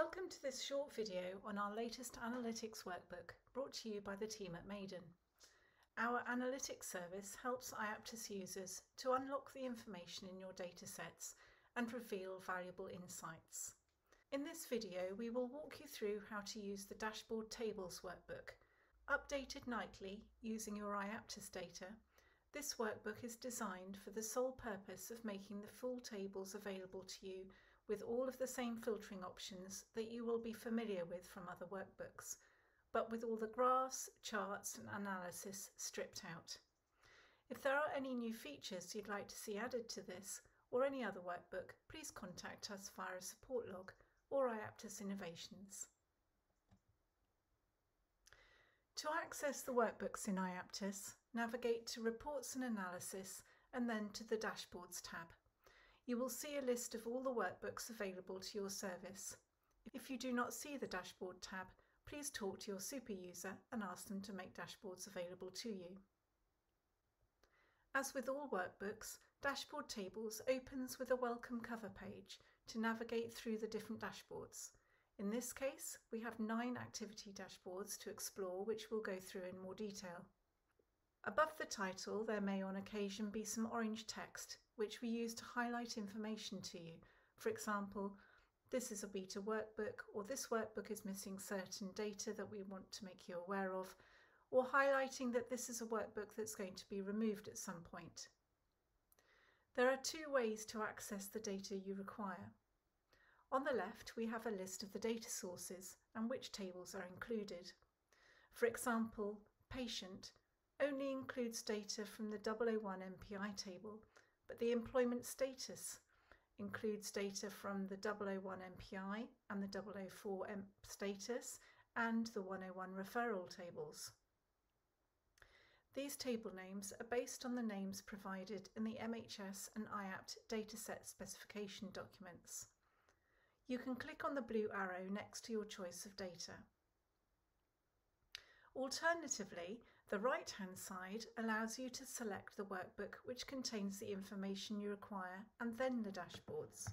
Welcome to this short video on our latest analytics workbook brought to you by the team at Maiden. Our analytics service helps IAPTIS users to unlock the information in your datasets and reveal valuable insights. In this video, we will walk you through how to use the Dashboard Tables workbook. Updated nightly using your IAPTIS data, this workbook is designed for the sole purpose of making the full tables available to you with all of the same filtering options that you will be familiar with from other workbooks, but with all the graphs, charts and analysis stripped out. If there are any new features you'd like to see added to this or any other workbook, please contact us via a support log or IAPTIS Innovations. To access the workbooks in IAPTIS, navigate to Reports and Analysis and then to the Dashboards tab. You will see a list of all the workbooks available to your service. If you do not see the Dashboard tab, please talk to your super user and ask them to make dashboards available to you. As with all workbooks, Dashboard Tables opens with a welcome cover page to navigate through the different dashboards. In this case, we have 9 activity dashboards to explore, which we'll go through in more detail. Above the title, there may on occasion be some orange text, which we use to highlight information to you. For example, this is a beta workbook, or this workbook is missing certain data that we want to make you aware of, or highlighting that this is a workbook that's going to be removed at some point. There are 2 ways to access the data you require. On the left, we have a list of the data sources and which tables are included. For example, patient only includes data from the 001 MPI table, but the employment status includes data from the 001 MPI and the 004 status and the 101 referral tables. These table names are based on the names provided in the MHS and IAPT dataset specification documents. You can click on the blue arrow next to your choice of data. Alternatively, the right-hand side allows you to select the workbook which contains the information you require and then the dashboards.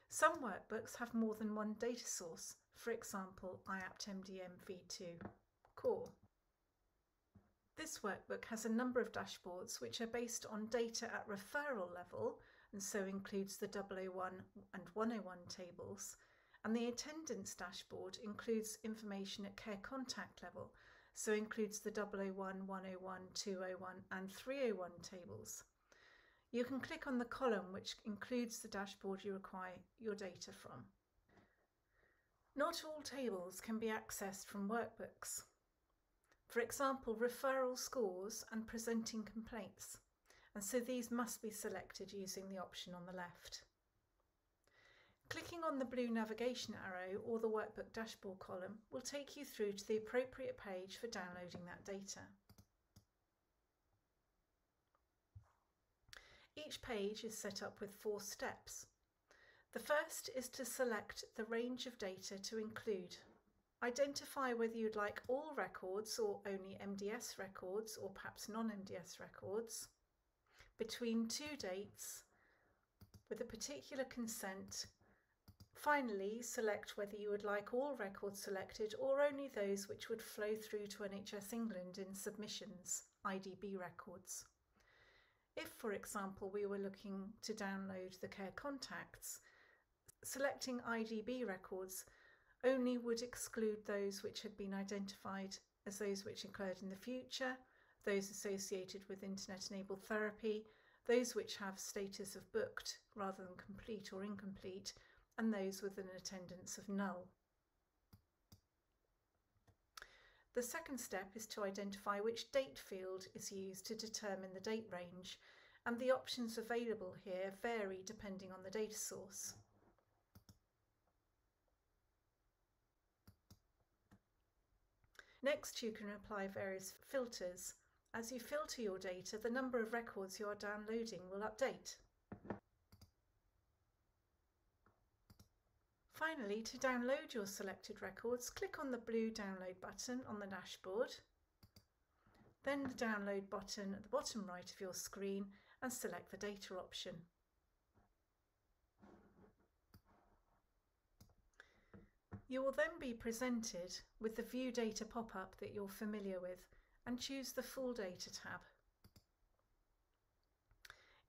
Some workbooks have more than one data source, for example IAPT MDM V2 Core. This workbook has a number of dashboards which are based on data at referral level and so includes the 001 and 101 tables. And the attendance dashboard includes information at care contact level, so includes the 001, 101, 201 and 301 tables. You can click on the column which includes the dashboard you require your data from. Not all tables can be accessed from workbooks. For example, referral scores and presenting complaints, and so these must be selected using the option on the left. Clicking on the blue navigation arrow or the workbook dashboard column will take you through to the appropriate page for downloading that data. Each page is set up with 4 steps. The first is to select the range of data to include. Identify whether you'd like all records or only MDS records or perhaps non-MDS records, between 2 dates, with a particular consent. Finally, select whether you would like all records selected or only those which would flow through to NHS England in submissions, IDB records. If, for example, we were looking to download the care contacts, selecting IDB records only would exclude those which had been identified as those which occurred in the future, those associated with internet-enabled therapy, those which have status of booked rather than complete or incomplete, and those with an attendance of null. The second step is to identify which date field is used to determine the date range, and the options available here vary depending on the data source. Next, you can apply various filters. As you filter your data, the number of records you are downloading will update. Finally, to download your selected records, click on the blue download button on the dashboard, then the download button at the bottom right of your screen and select the data option. You will then be presented with the View Data pop-up that you're familiar with and choose the Full Data tab.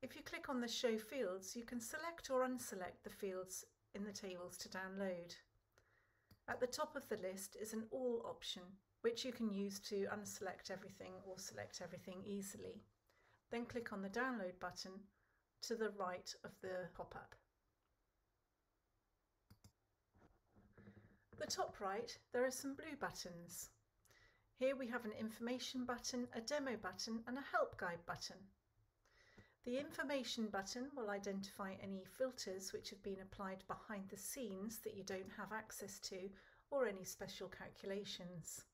If you click on the Show Fields, you can select or unselect the fields in the tables to download. At the top of the list is an All option, which you can use to unselect everything or select everything easily. Then click on the Download button to the right of the pop-up. At the top right, there are some blue buttons. Here we have an Information button, a Demo button and a Help Guide button. The Information button will identify any filters which have been applied behind the scenes that you don't have access to, or any special calculations.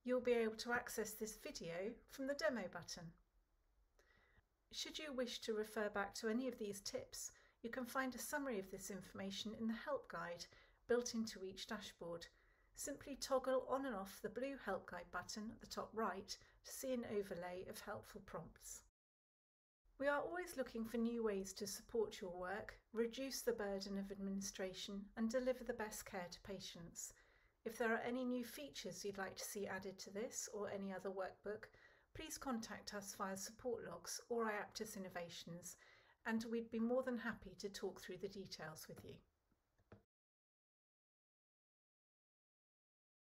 You'll be able to access this video from the Demo button. Should you wish to refer back to any of these tips, you can find a summary of this information in the Help Guide built into each dashboard. Simply toggle on and off the blue Help Guide button at the top right to see an overlay of helpful prompts. We are always looking for new ways to support your work, reduce the burden of administration and deliver the best care to patients. If there are any new features you'd like to see added to this or any other workbook, please contact us via support logs or iAptus Innovations, and we'd be more than happy to talk through the details with you.